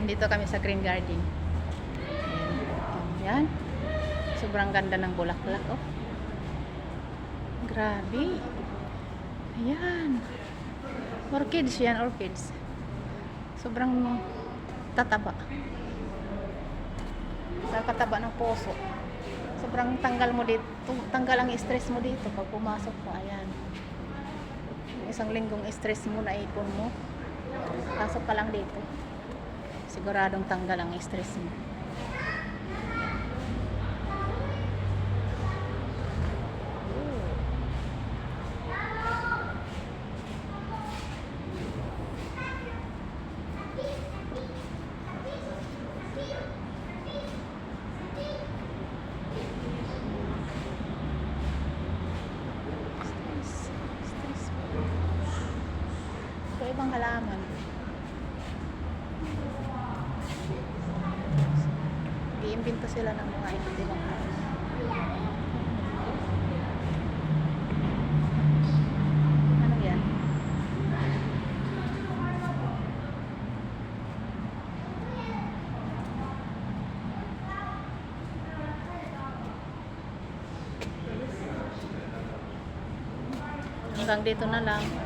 Dito kami sa Green Garden. Ayan. Sobrang ganda ng bulaklak, oh. Grabe. Ayan. Orchids yan, orchids. Sobrang tataba. Nakataba ng puso. Sobrang tanggal mo dito. Tanggal ang stress mo dito pag pumasok ka. Ayan. Isang linggong stress mo na ipon mo. Pasok ka lang dito. Siguradong tanggal ang stress mo. Ibang halaman. Iimbento sila ng mga ibang halaman. Ano yan? Hanggang dito na lang.